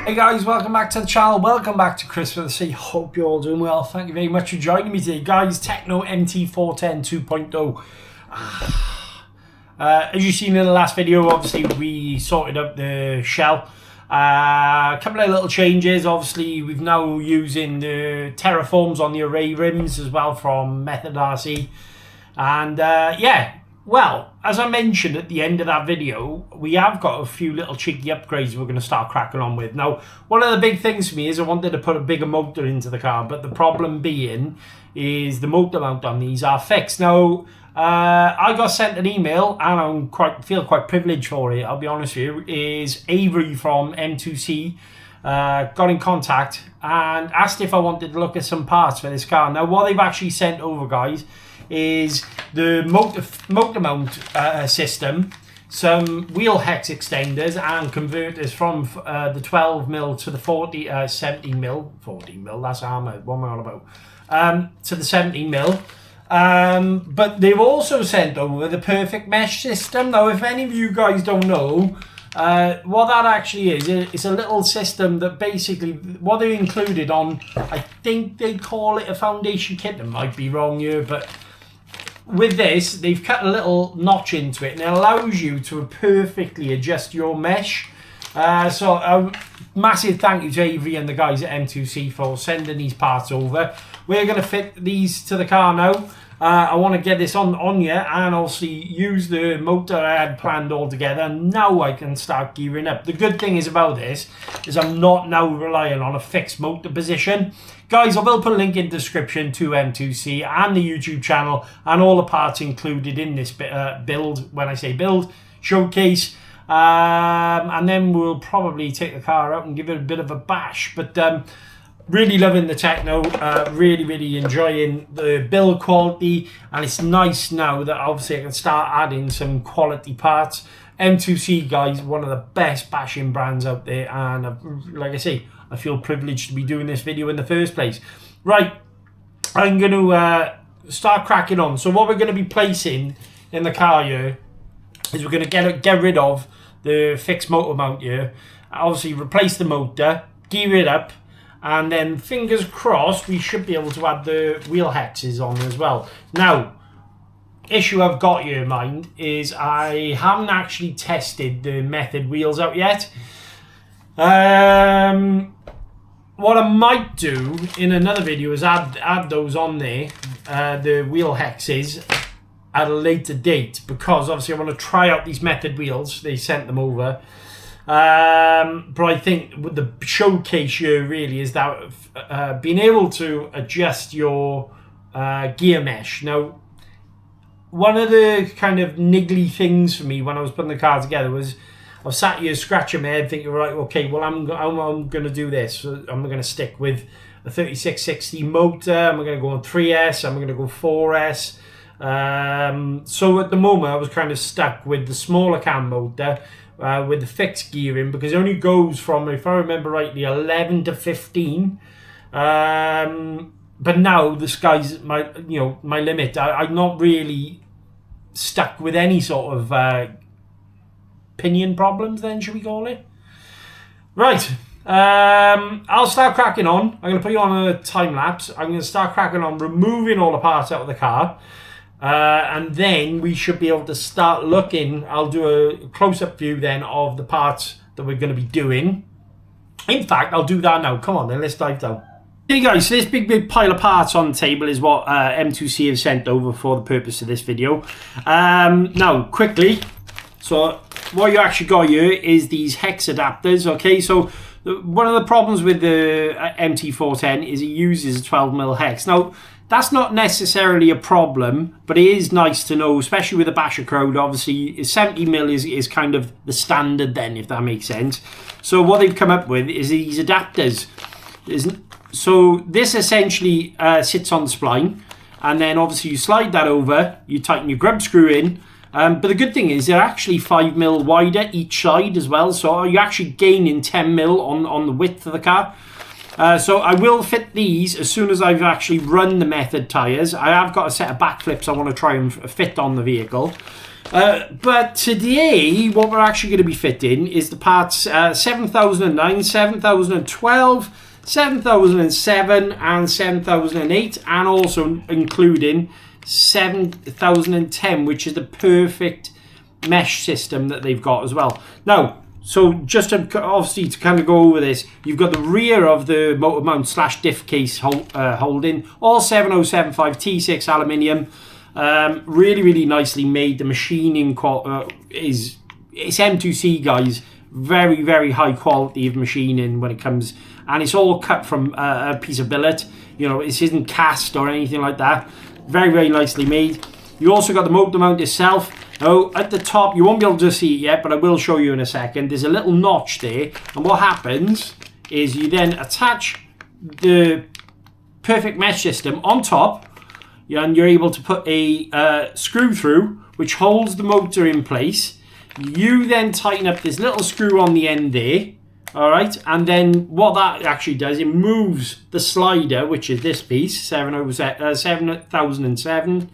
Hey guys, welcome back to the channel, welcome back to ChriswithaC. Hope you're all doing well. Thank you very much for joining me today, guys. Tekno MT410 2.0. As you've seen in the last video, obviously we sorted out the shell. A couple of little changes. Obviously we've now using the terraforms on the array rims as well from Method RC. And yeah, well, as I mentioned at the end of that video, we have got a few little cheeky upgrades we're going to start cracking on with. Now, one of the big things for me is I wanted to put a bigger motor into the car, but the problem being is the motor mount on these are fixed. Now, I got sent an email, and I feel quite privileged for it, I'll be honest with you, is Avery from M2C got in contact and asked if I wanted to look at some parts for this car. Now, what they've actually sent over, guys, is the motor mount system, some wheel hex extenders and converters from the 12mm to the 17mm, that's armour, what am I on about, to the 17mm. But they've also sent over the perfect mesh system. Now, if any of you guys don't know what that actually is, it's a little system that basically, what they included on, I think they call it a foundation kit, I might be wrong here, but with this, they've cut a little notch into it and it allows you to perfectly adjust your mesh. So a massive thank you to Avery and the guys at M2C for sending these parts over. We're going to fit these to the car now. I want to get this on here and also use the motor I had planned all together. Now I can start gearing up. The good thing is about this is I'm not now relying on a fixed motor position. Guys, I will put a link in the description to M2C and the YouTube channel and all the parts included in this build, when I say build, showcase. And then we'll probably take the car out and give it a bit of a bash. But really loving the Tekno, really enjoying the build quality, and it's nice now that obviously I can start adding some quality parts. M2C, guys, one of the best bashing brands out there, and like I say, I feel privileged to be doing this video in the first place. Right, I'm going to start cracking on. So what we're going to be placing in the car here is we're going to get rid of the fixed motor mount here, obviously replace the motor, gear it up, and then fingers crossed we should be able to add the wheel hexes on as well. Now, issue I've got here in mind is I haven't actually tested the Method wheels out yet. What I might do in another video is add those on there, the wheel hexes, at a later date, because obviously I want to try out these Method wheels. They sent them over. But I think with the showcase here really is that being able to adjust your gear mesh. Now, one of the kind of niggly things for me when I was putting the car together was I was sat here scratching my head thinking, right, okay, well I'm going to do this. So I'm going to stick with a 3660 motor. I'm going to go on 3S. I'm going to go 4S. So at the moment I was kind of stuck with the smaller cam motor with the fixed gearing, because it only goes from, if I remember rightly, 11 to 15. But now the sky's my limit. I'm not really stuck with any sort of pinion problems then, should we call it? Right, I'll start cracking on. I'm going to put you on a time lapse. I'm going to start cracking on, removing all the parts out of the car. And then we should be able to start looking. I'll do a close-up view then of the parts that we're going to be doing. In fact, I'll do that now. Come on then, let's dive down. Hey guys, so this big pile of parts on the table is what M2C have sent over for the purpose of this video. Now, quickly, so what you actually got here is these hex adapters, okay? So one of the problems with the MT410 is it uses a 12mm hex. Now, that's not necessarily a problem, but it is nice to know, especially with a basher crowd. Obviously, 70mm is kind of the standard then, if that makes sense. So what they've come up with is these adapters. So this essentially sits on the spline, and then obviously you slide that over, you tighten your grub screw in. But the good thing is they're actually 5mm wider each side as well, so you're actually gaining 10mm on the width of the car. So I will fit these as soon as I've actually run the Method tyres. I have got a set of backflips I want to try and fit on the vehicle. But today, what we're actually going to be fitting is the parts 7009, 7012, 7007 and 7008, and also including 7010, which is the perfect mesh system that they've got as well. Now, so just to, obviously to kind of go over this, you've got the rear of the motor mount / diff case holding, all 7075 T6 aluminium. Really nicely made. The machining it's M2C, guys. Very high quality of machining when it comes, and it's all cut from a piece of billet. You know, it isn't cast or anything like that. Very nicely made. You also got the motor mount itself. Now at the top, you won't be able to see it yet, but I will show you in a second. There's a little notch there, and what happens is you then attach the perfect mesh system on top, and you're able to put a screw through which holds the motor in place. You then tighten up this little screw on the end there, all right, and then what that actually does, it moves the slider, which is this piece 7007,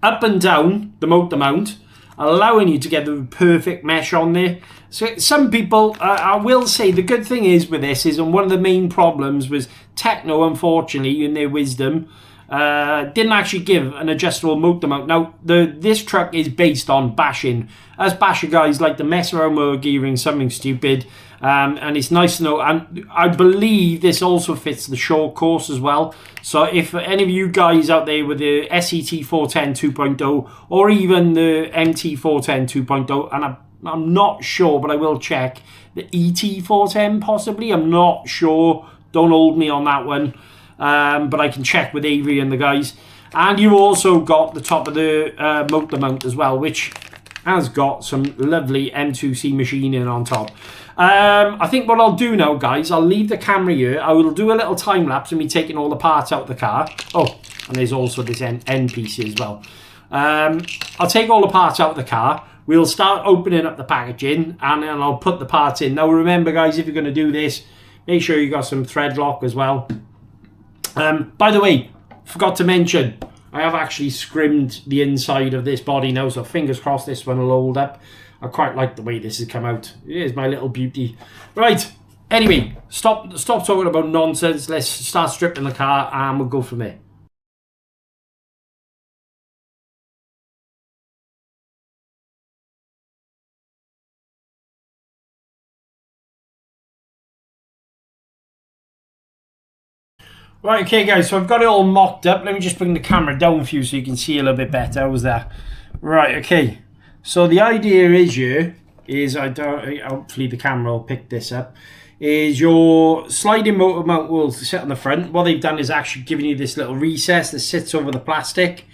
up and down the motor mount, allowing you to get the perfect mesh on there. So some people, I will say, the good thing is with this is, and one of the main problems was Tekno, unfortunately, in their wisdom, didn't actually give an adjustable motor mount. Now, this truck is based on bashing. Us basher guys like to mess around with gearing something stupid, and it's nice to know. And I believe this also fits the short course as well. So if any of you guys out there with the SET410 2.0 or even the MT410 2.0, and I'm not sure, but I will check the ET410 possibly. I'm not sure. Don't hold me on that one. But I can check with Avery and the guys. And you've also got the top of the motor mount as well, which has got some lovely M2C machining on top. I think what I'll do now, guys, I'll leave the camera here. I will do a little time lapse of me taking all the parts out of the car. Oh, and there's also this end piece here as well. I'll take all the parts out of the car. We'll start opening up the packaging, and then I'll put the parts in. Now remember, guys, if you're going to do this, make sure you got some thread lock as well. By the way, forgot to mention, I have actually scrimmed the inside of this body now, so fingers crossed this one will hold up. I quite like the way this has come out. Here's my little beauty. Right, anyway, stop talking about nonsense. Let's start stripping the car and we'll go from there. Right, okay guys, so I've got it all mocked up. Let me just bring the camera down for you so you can see a little bit better. How's that? Right, okay. So the idea is here, hopefully the camera will pick this up, is your sliding motor mount will sit on the front. What they've done is actually given you this little recess that sits over the plastic.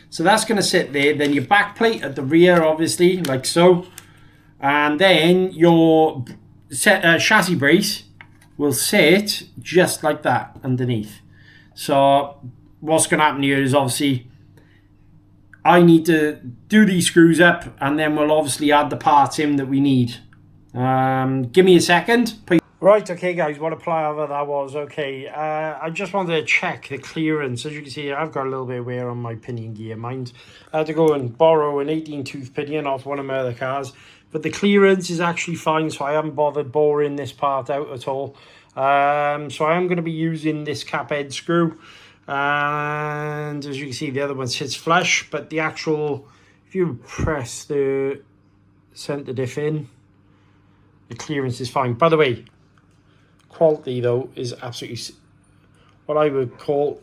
So that's going to sit there. Then your back plate at the rear, obviously, like so. And then your chassis brace will sit just like that underneath. So what's going to happen here is obviously I need to do these screws up, and then we'll obviously add the parts in that we need. Give me a second. Right, okay guys, what a palaver that was. Okay, I just wanted to check the clearance. As you can see, I've got a little bit of wear on my pinion gear. Mind, I had to go and borrow an 18 tooth pinion off one of my other cars, but the clearance is actually fine, so I haven't bothered boring this part out at all. So I am going to be using this cap head screw, and as you can see, the other one sits flush, but the actual, if you press the center diff in, the clearance is fine. By the way, quality though is absolutely what I would call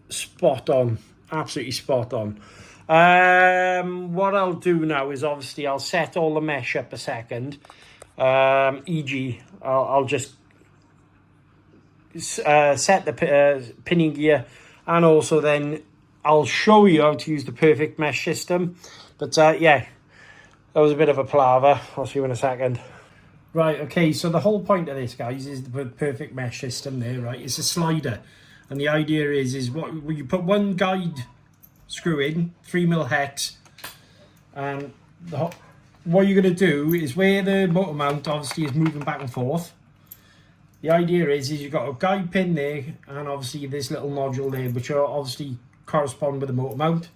spot on, absolutely spot on. What I'll do now is obviously I'll set all the mesh up a second, e.g. I'll just set the pinion gear, and also then I'll show you how to use the perfect mesh system. But yeah, that was a bit of a palaver. I'll see you in a second. Right, okay, so the whole point of this, guys, is the perfect mesh system there, right? It's a slider, and the idea is what you put one guide screw in, 3mm hex, and what you're going to do is where the motor mount obviously is moving back and forth, the idea is you've got a guide pin there, and obviously this little nodule there, which will obviously correspond with the motor mount.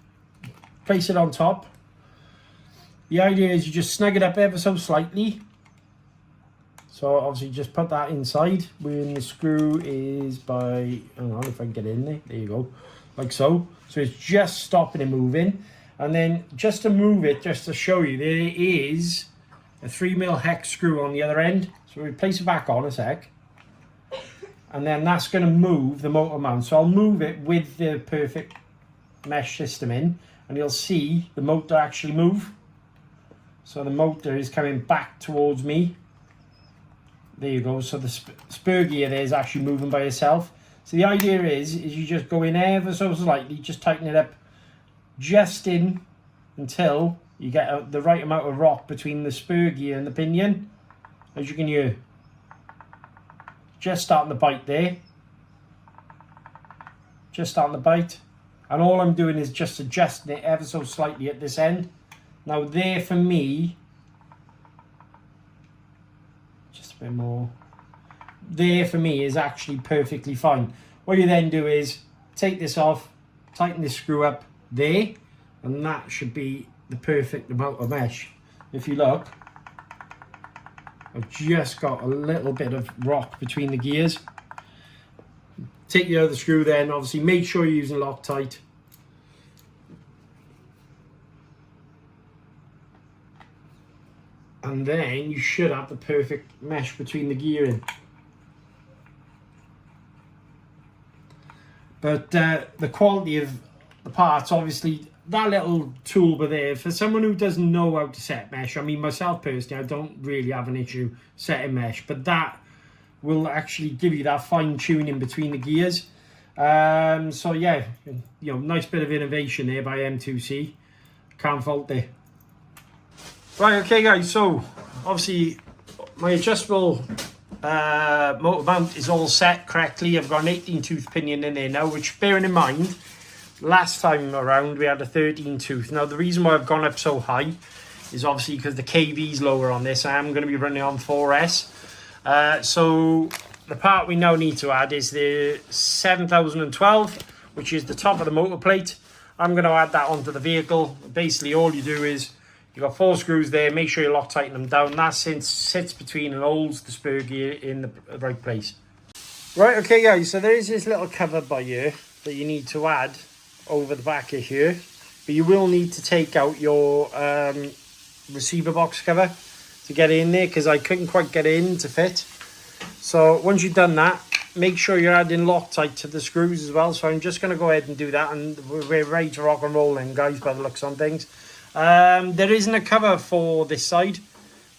Place it on top, The idea is you just snug it up ever so slightly. So obviously just put that inside when the screw is by, hang on if I can get in there, there you go, like so. So it's just stopping it moving. And then just to move it, just to show you, there is a 3mm hex screw on the other end. So we place it back on a sec. And then that's going to move the motor mount. So I'll move it with the perfect mesh system in, and you'll see the motor actually move. So the motor is coming back towards me. There you go. So the spur gear there is actually moving by itself. So the idea is you just go in ever so slightly, just tighten it up just in until you get the right amount of rock between the spur gear and the pinion. As you can hear, just starting to bite there. Just starting to bite. And all I'm doing is just adjusting it ever so slightly at this end. Now there for me, just a bit more. There for me is actually perfectly fine. What you then do is take this off, tighten this screw up there, and that should be the perfect amount of mesh. If you look, I've just got a little bit of rock between the gears. Take your other screw then, obviously make sure you're using Loctite. And then you should have the perfect mesh between the gearing. But the quality of the parts, obviously, that little toolbar there, for someone who doesn't know how to set mesh, I mean, myself personally, I don't really have an issue setting mesh, but that will actually give you that fine tuning between the gears. So yeah, you know, nice bit of innovation there by M2C. Can't fault it. Right, okay guys, so obviously my adjustable motor mount is all set correctly. I've got an 18 tooth pinion in there now, which, bearing in mind, last time around we had a 13 tooth. Now the reason why I've gone up so high is obviously because the kV is lower on this. I am going to be running on 4S. So the part we now need to add is the 7012, which is the top of the motor plate. I'm going to add that onto the vehicle. Basically all you do is you've got 4 screws there, make sure you Loctite them down. That sits between and holds the spur gear in the right place. Right, okay guys, so there is this little cover by here that you need to add over the back of here. But you will need to take out your receiver box cover to get in there, because I couldn't quite get in to fit. So once you've done that, make sure you're adding Loctite to the screws as well. So I'm just going to go ahead and do that, and we're ready to rock and roll then, guys, by the looks on things. There isn't a cover for this side.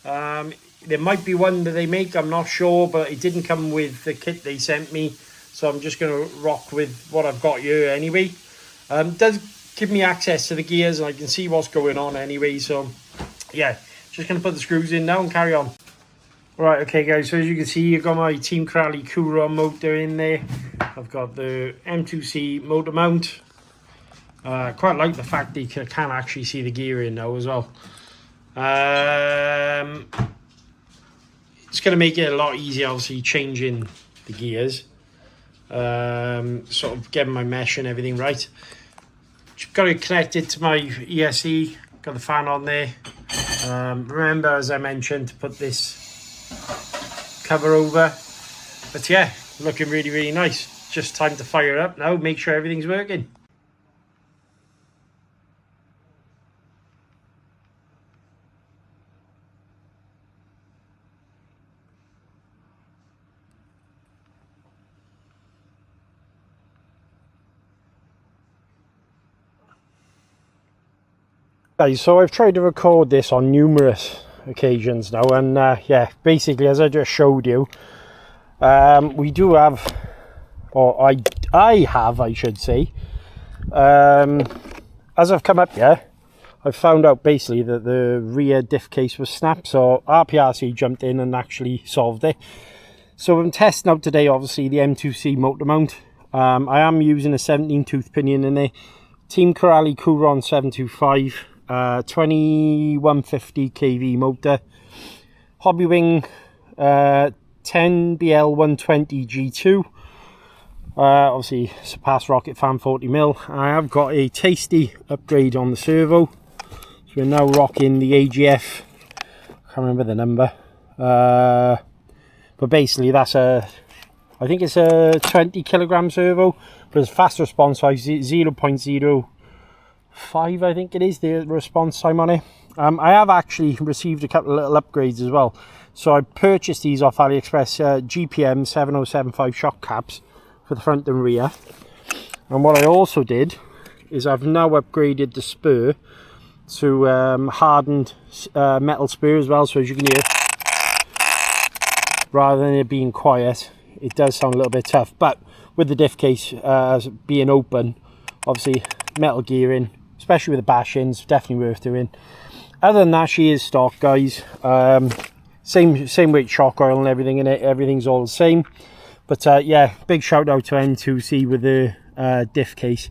There might be one that they make, I'm not sure, but it didn't come with the kit they sent me, so I'm just going to rock with what I've got here anyway. It does give me access to the gears, and I can see what's going on anyway, so yeah, just going to put the screws in now and carry on. Right, okay guys, so as you can see, you've got my Team Corrali Coulron motor in there. I've got the M2C motor mount. Quite like the fact that you can actually see the gear in now as well. It's going to make it a lot easier, obviously, changing the gears. Sort of getting my mesh and everything right. Just got it connected to my ESC. Got the fan on there. Remember, as I mentioned, to put this cover over. But yeah, looking really, really nice. Just time to fire it up now. Make sure everything's working. Guys, so I've tried to record this on numerous occasions now, and yeah, basically as I just showed you, we do have, or I have, I should say, as I've come up here, I've found out basically that the rear diff case was snapped, so RPRC jumped in and actually solved it. So I'm testing out today, obviously, the M2C motor mount. I am using a 17 tooth pinion in there, Team Corrali Coulron 725. 2150 kV motor, Hobbywing 10BL120 G2, obviously surpassed rocket fan 40mm. I have got a tasty upgrade on the servo, so we're now rocking the AGF, I can't remember the number, but basically that's I think it's a 20 kilogram servo, but it's fast response time, 0.05 I think it is, the response time on it. I have actually received a couple of little upgrades as well. So I purchased these off AliExpress, GPM 7075 shock caps for the front and rear. And what I also did is I've now upgraded the spur to hardened metal spur as well. So as you can hear, rather than it being quiet, it does sound a little bit tough. But with the diff case being open, obviously metal gearing, especially with the bash-ins, definitely worth doing. Other than that, she is stock, guys. Same weight shock oil and everything in it. Everything's all the same. But yeah, big shout out to M2C with the diff case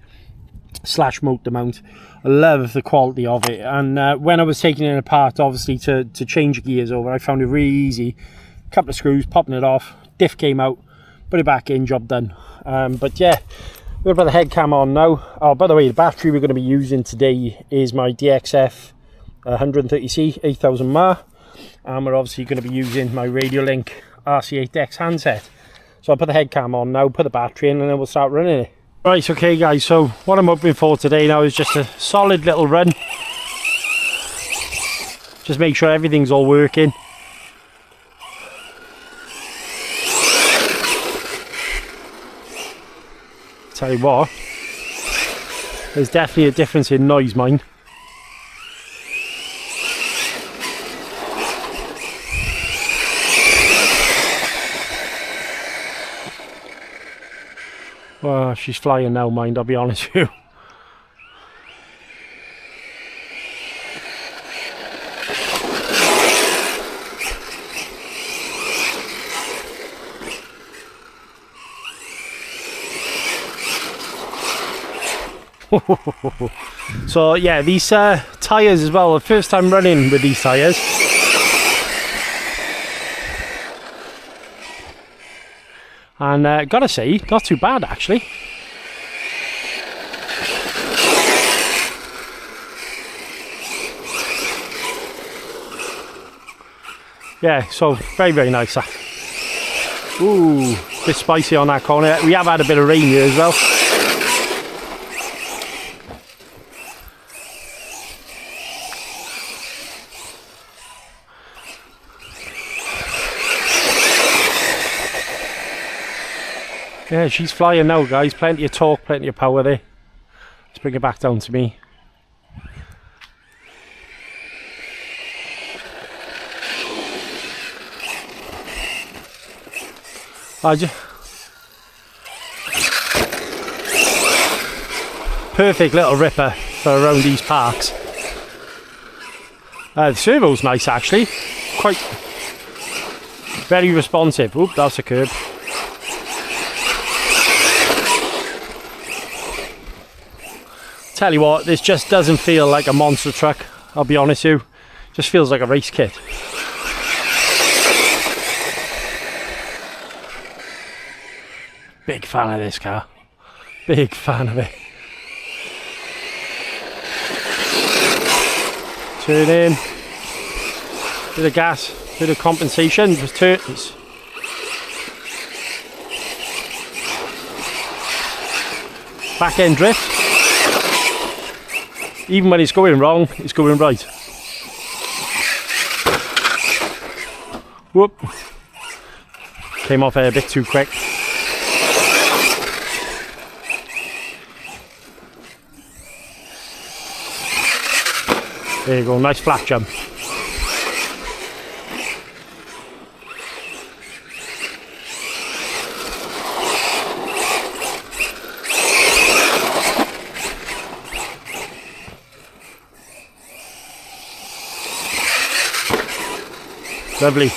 / motor mount. I love the quality of it. And when I was taking it apart, obviously to change gears over, I found it really easy. Couple of screws, popping it off, diff came out, put it back in, job done. But yeah, we're going to put the head cam on now. Oh, by the way, the battery we're going to be using today is my DXF 130C 8000 mAh, and we're obviously going to be using my Radiolink RC8X handset. So I'll put the head cam on now, put the battery in, and then we'll start running it. Right, okay guys, so what I'm hoping for today now is just a solid little run. Just make sure everything's all working. Tell you what, there's definitely a difference in noise, mind. Well, she's flying now, mind, I'll be honest with you. So yeah, these tyres as well, the first time running with these tyres. And gotta say, not too bad actually. Yeah, so very nice. Ooh, bit spicy on that corner. We have had a bit of rain here as well. Yeah, she's flying now, guys. Plenty of torque, plenty of power there. Let's bring it back down to me. Perfect little ripper for around these parks. The servo's nice actually. Quite very responsive. Oop, that's a curb. Tell you what, this just doesn't feel like a monster truck, I'll be honest with you. Just feels like a race kit. Big fan of this car. Big fan of it. Turn in. Bit of gas, bit of compensation. Just turns. Back end drift. Even when it's going wrong, it's going right. Whoop. Came off a bit too quick. There you go, nice flat jump. Lovely.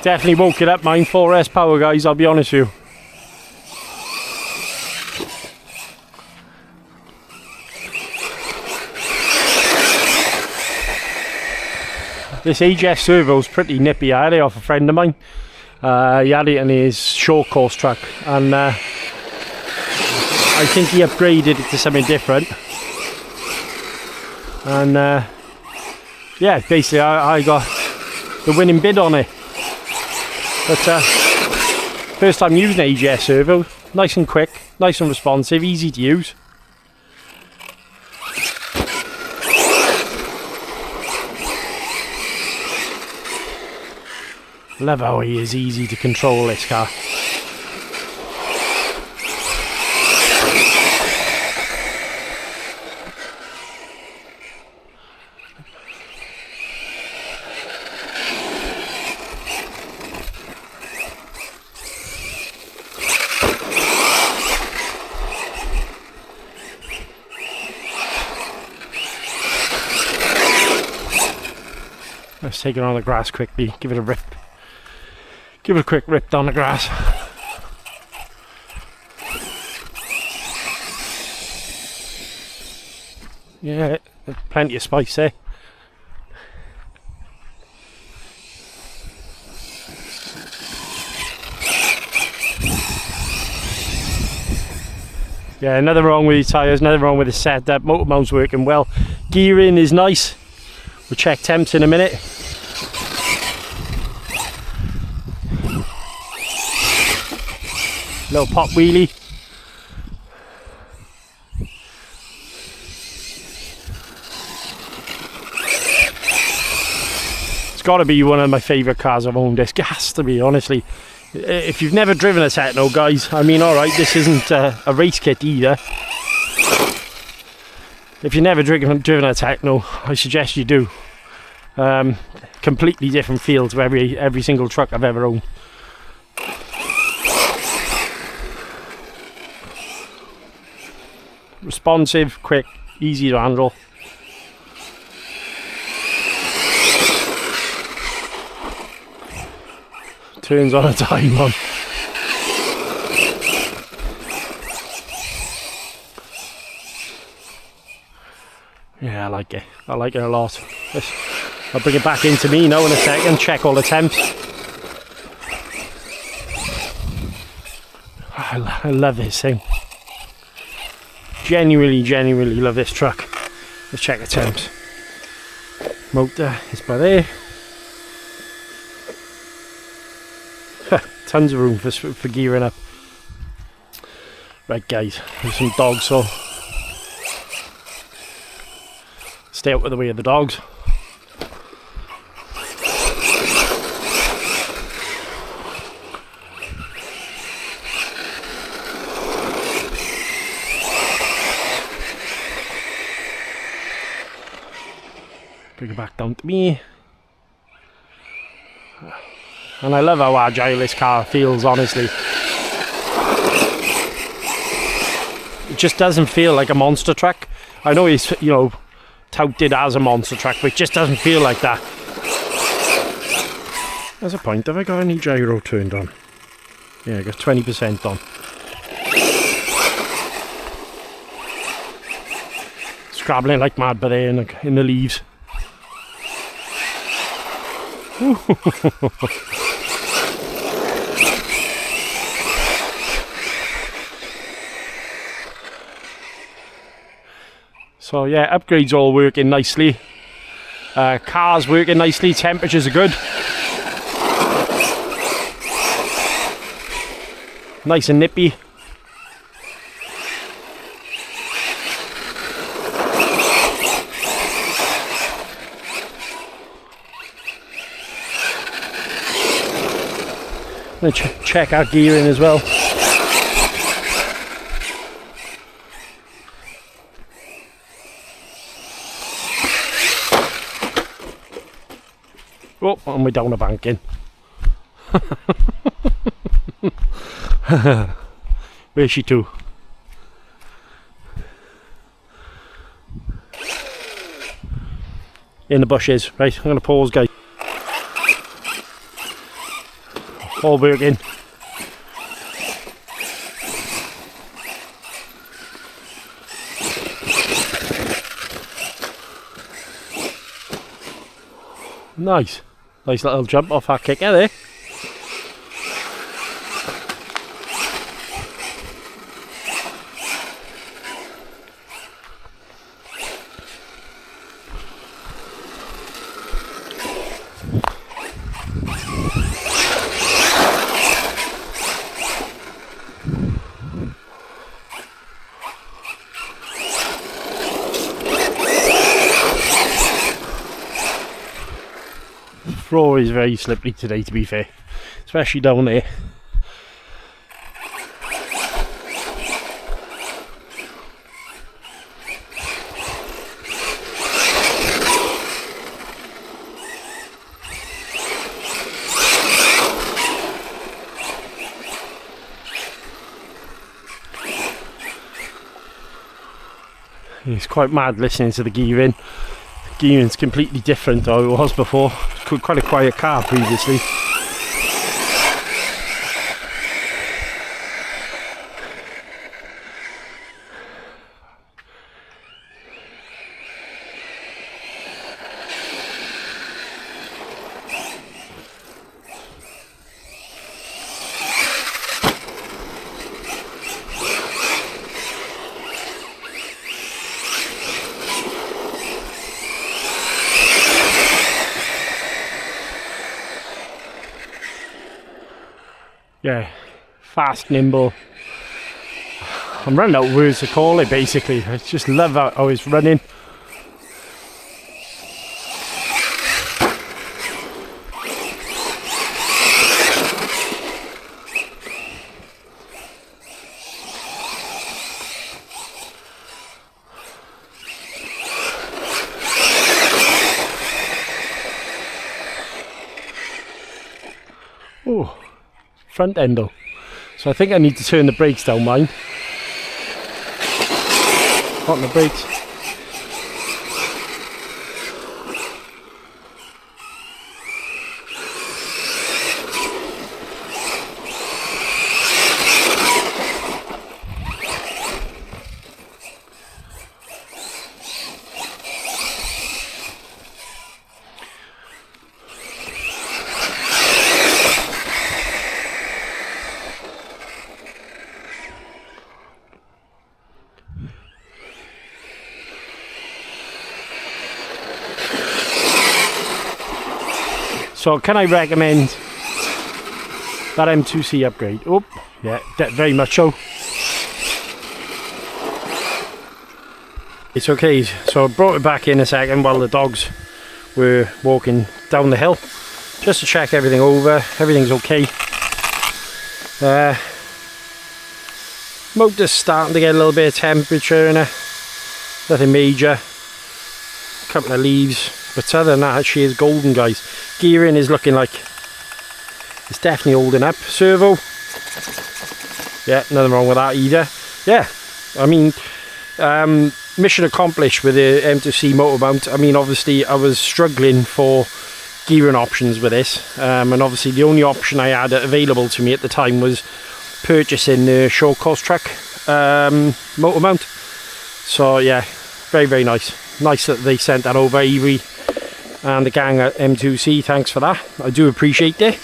Definitely woke it up, mine. 4S power, guys, I'll be honest with you. This AGF servo's pretty nippy. I had it off a friend of mine. He had it in his short course truck, and I think he upgraded it to something different. And yeah, basically I got the winning bid on it. But first time using AGS servo, nice and quick, nice and responsive, easy to use. Love how he is easy to control, this car. Let's take it on the grass quickly, give it a rip. Give it a quick rip down the grass. Yeah, plenty of spice there. Yeah, nothing wrong with these tyres, nothing wrong with the setup. Motor mount's working well. Gearing is nice. We'll check temps in a minute. Little pop wheelie. It's got to be one of my favourite cars I've owned. It has to be, honestly. If you've never driven a Tekno, guys, I mean, alright, this isn't a race kit either. If you've never driven a Tekno, I suggest you do. Completely different feel to every single truck I've ever owned. Responsive, quick, easy to handle. Turns on a dime on. Yeah, I like it. I like it a lot. I'll bring it back into me now in a second, check all the temps. I love this thing. Genuinely love this truck. Let's check the temps. Motor is by there. Tons of room for gearing up. Right, guys, there's some dogs, so stay out of the way of the dogs. Bring it back down to me. And I love how agile this car feels, honestly. It just doesn't feel like a monster truck. I know he's, you know, touted as a monster truck, but it just doesn't feel like that. There's a point, have I got any gyro turned on? Yeah, I got 20% on. Scrabbling like mad by there in the leaves. So yeah, upgrades all working nicely. Cars working nicely, temperatures are good. Nice and nippy. I'm going to check our gearing as well. Oh, and we're down a banking. Where's she to? In the bushes. Right, I'm going to pause, guys. All working. Nice little jump off our kicker there. Floor is very slippery today, to be fair, especially down there. It's quite mad listening to the gearing. Gearing's completely different to how it was before. Quite a quiet car previously. Yeah, fast, nimble. I'm running out of words to call it, basically. I just love how it's running. Oh. Front end though, so I think I need to turn the brakes down mine. On the brakes. So can I recommend that M2C upgrade? Oh, yeah, very much so. It's okay, so I brought it back in a second while the dogs were walking down the hill, just to check everything over. Everything's okay. Motor's starting to get a little bit of temperature in it. Nothing major. A couple of leaves. But other than that, she is golden, guys. Gearing is looking like it's definitely holding up. Servo, yeah, nothing wrong with that either. Yeah, I mean, mission accomplished with the M2C motor mount. I mean, obviously I was struggling for gearing options with this, and obviously the only option I had available to me at the time was purchasing the short course truck motor mount. So yeah, very nice. Nice that they sent that over, Avery and the gang at M2C. Thanks for that, I do appreciate it.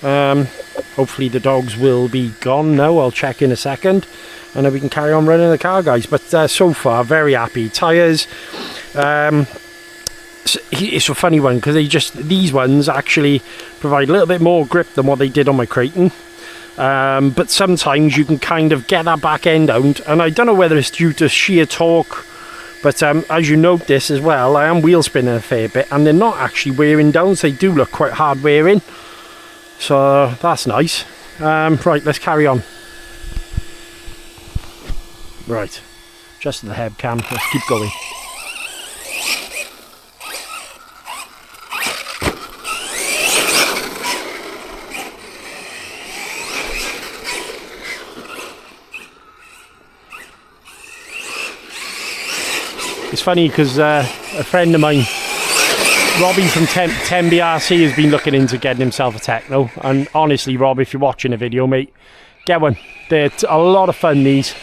Hopefully the dogs will be gone now. I'll check in a second and then we can carry on running the car, guys. But so far very happy. Tyres, it's a funny one because these ones actually provide a little bit more grip than what they did on my Creighton. But sometimes you can kind of get that back end out, and I don't know whether it's due to sheer torque. But as you notice as well, I am wheel spinning a fair bit and they're not actually wearing down, so they do look quite hard wearing. So that's nice. Right, let's carry on. Right, just the head cam, let's keep going. It's funny because a friend of mine, Robbie from 10 RC, has been looking into getting himself a Tekno, and honestly, Rob, if you're watching a video, mate, get one. They're a lot of fun, these.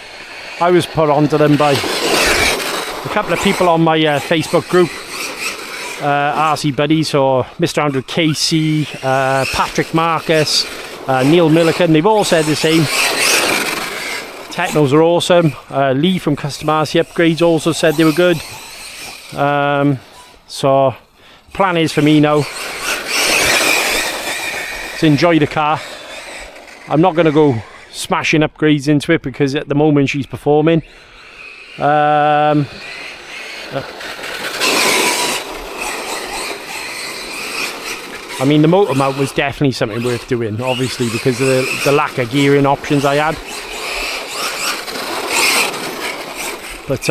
I was put onto them by a couple of people on my Facebook group, RC buddies, or Mr. Andrew Casey, Patrick Marcus, Neil Milliken. They've all said the same. Teknos are awesome. Lee from Custom RC Upgrades also said they were good. So plan is for me now to enjoy the car. I'm not going to go smashing upgrades into it because at the moment she's performing. I mean, the motor mount was definitely something worth doing, obviously, because of the lack of gearing options I had. But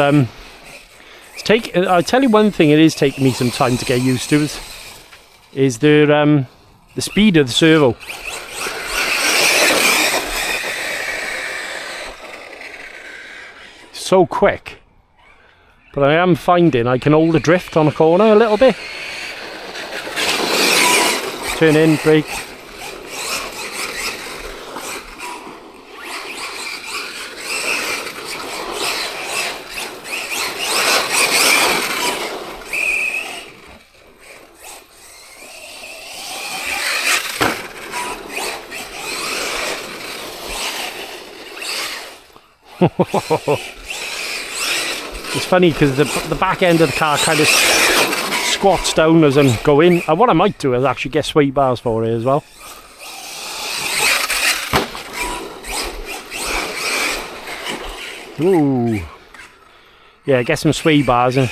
I'll tell you one thing it is taking me some time to get used to is the speed of the servo. So quick. But I am finding I can hold a drift on a corner a little bit. Turn in, brake. It's funny because the back end of the car kind of squats down as I'm going. And what I might do is actually get sway bars for it as well. Ooh. Yeah, get some sway bars in.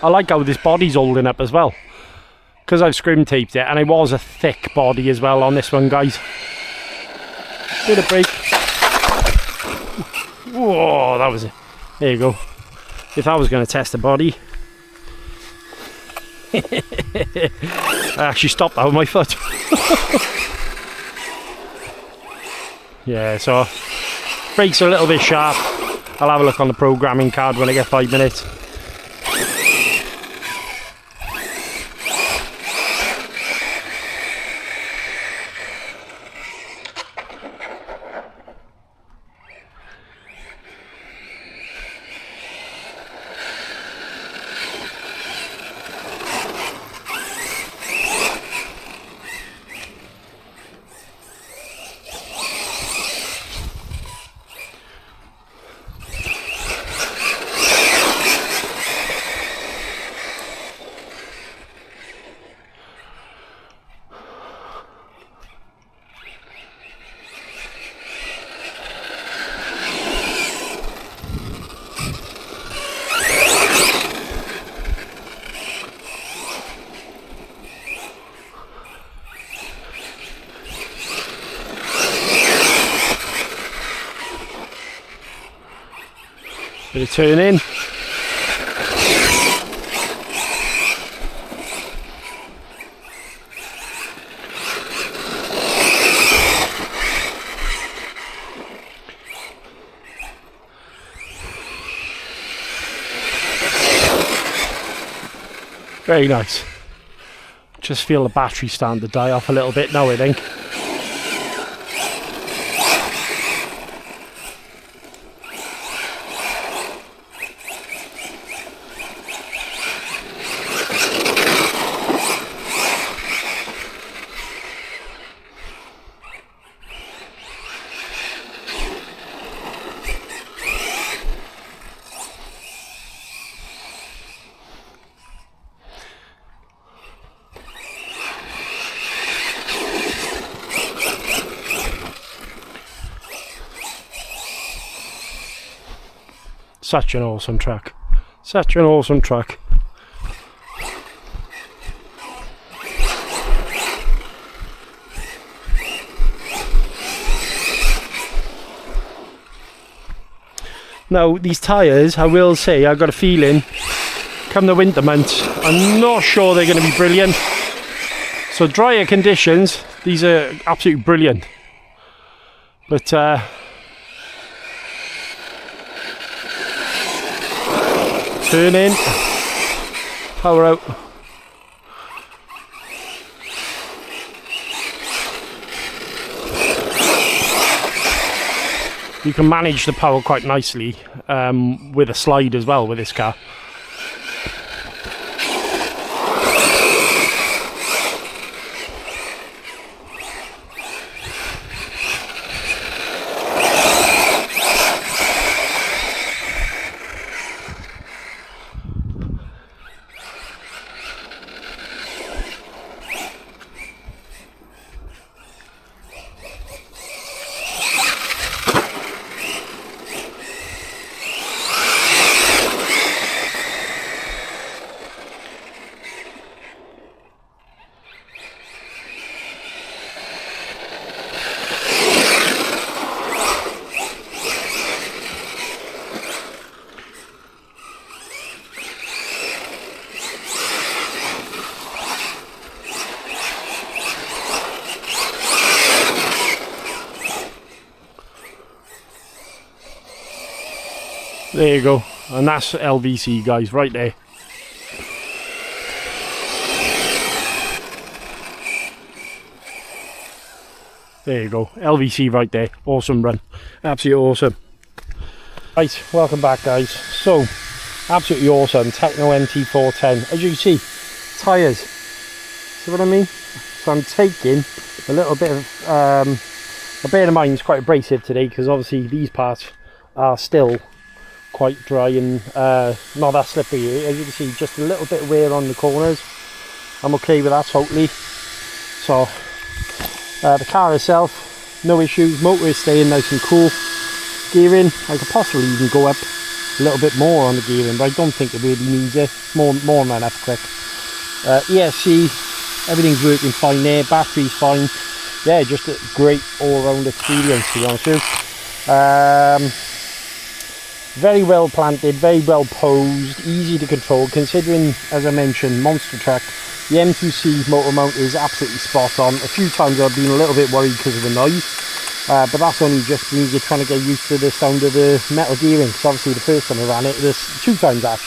I like how this body's holding up as well, because I've scrim taped it, and it was a thick body as well on this one, guys. Bit of brake. Whoa, that was it. There you go. If I was going to test the body, I actually stopped that with my foot. Yeah, so brakes are a little bit sharp. I'll have a look on the programming card when I get 5 minutes. Bit of turn in. Very nice. Just feel the battery starting to die off a little bit now, I think. Such an awesome truck. Such an awesome truck. Now, these tyres, I will say, I've got a feeling, come the winter months, I'm not sure they're going to be brilliant. So drier conditions, these are absolutely brilliant. But turn in, power out. You can manage the power quite nicely with a slide as well with this car. There you go. And that's LVC, guys, right there. There you go. LVC right there. Awesome run. Absolutely awesome. Right, welcome back, guys. So, absolutely awesome. Tekno MT410. As you see, tyres. See what I mean? So I'm taking a little bit of, bear in mind it's quite abrasive today because obviously these parts are still quite dry and not that slippery. As you can see, just a little bit of wear on the corners. I'm okay with that totally. So the car itself, no issues. Motor is staying nice and cool. Gearing, I could possibly even go up a little bit more on the gearing, but I don't think it really needs it. More than enough quick. ESC, everything's working fine there. Battery's fine. Yeah, just a great all-round experience, to be honest with you. Very well planted, very well posed, easy to control, considering, as I mentioned, monster truck. The M2C motor mount is absolutely spot on. A few times I've been a little bit worried because of the noise, but that's only just me trying to get used to the sound of the metal gearing. So obviously the first time I ran it, there's two times I've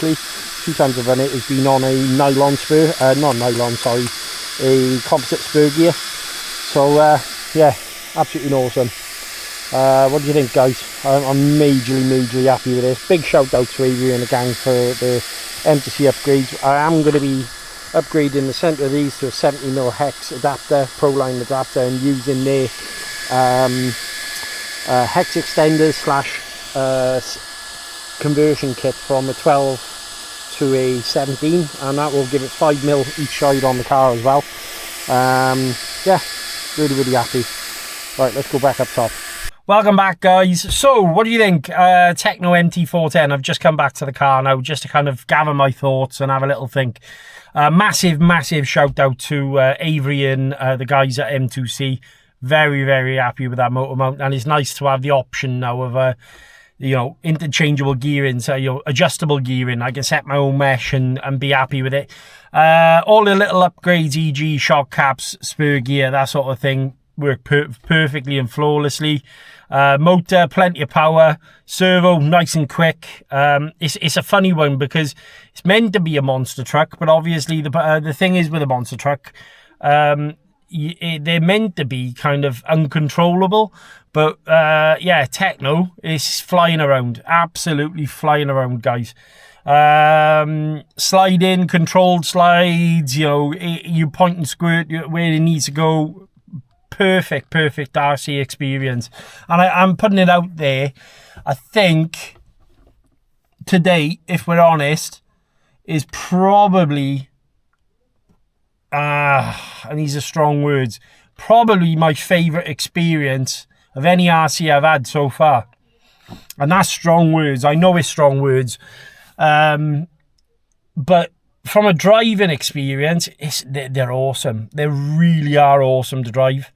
run it, has been on a nylon spur, not nylon, sorry, a composite spur gear. So yeah, absolutely awesome. What do you think, guys? I'm majorly happy with this. Big shout out to Avery and the gang for the M2C upgrades. I am going to be upgrading the centre of these to a 70mm hex adapter, Proline adapter, and using their hex extenders / conversion kit from a 12 to a 17, and that will give it 5mm each side on the car as well. Yeah, really happy. Right, let's go back up top. Welcome back, guys. So what do you think? Tekno MT410. I've just come back to the car now just to kind of gather my thoughts and have a little think. Massive shout out to Avery and the guys at M2C. Very happy with that motor mount, and it's nice to have the option now of you know, interchangeable gearing, so you know, adjustable gearing. I can set my own mesh and be happy with it. All the little upgrades, e.g. shock caps, spur gear, that sort of thing, work perfectly and flawlessly. Motor, plenty of power. Servo, nice and quick. It's a funny one because it's meant to be a monster truck, but obviously the thing is with a monster truck, they're meant to be kind of uncontrollable. But yeah, Tekno is flying around, absolutely flying around, guys. Slide in, controlled slides, you know, you point and squirt where it needs to go. Perfect RC experience. And I'm putting it out there. I think today, if we're honest, is probably, and these are strong words, probably my favourite experience of any RC I've had so far. And that's strong words. I know it's strong words. But from a driving experience, they're awesome. They really are awesome to drive.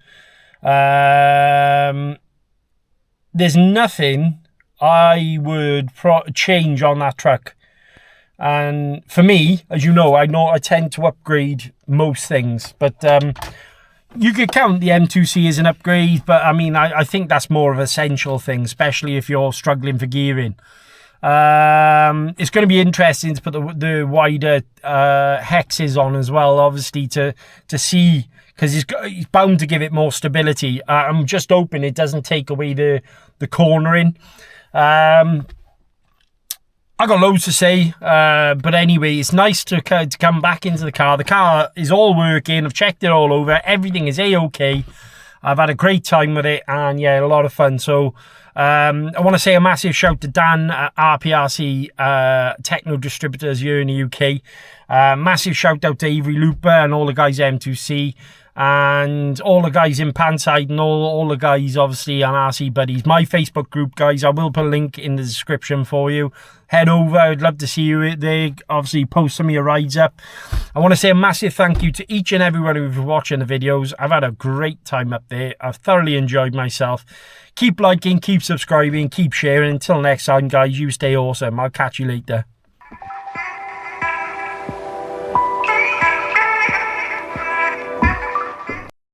There's nothing I would change on that truck. And for me, as you know I tend to upgrade most things. But you could count the M2C as an upgrade, but I mean, I think that's more of an essential thing, especially if you're struggling for gearing. It's going to be interesting to put the wider hexes on as well, obviously, to see, because he's bound to give it more stability. I'm just hoping it doesn't take away the cornering. I got loads to say, but anyway, it's nice to come back into the car. The car is all working. I've checked it all over. Everything is A-OK. I've had a great time with it, and yeah, a lot of fun. So I want to say a massive shout to Dan at RPRC Tekno Distributors here in the UK. Massive shout out to Avery Looper and all the guys at M2C. And all the guys in Panside and all the guys obviously on RC Buddies. My Facebook group, guys, I will put a link in the description for you. Head over, I'd love to see you there. Obviously post some of your rides up. I want to say a massive thank you to each and everyone who's watching the videos. I've had a great time up there. I've thoroughly enjoyed myself. Keep liking, keep subscribing, keep sharing. Until next time, guys, you stay awesome. I'll catch you later.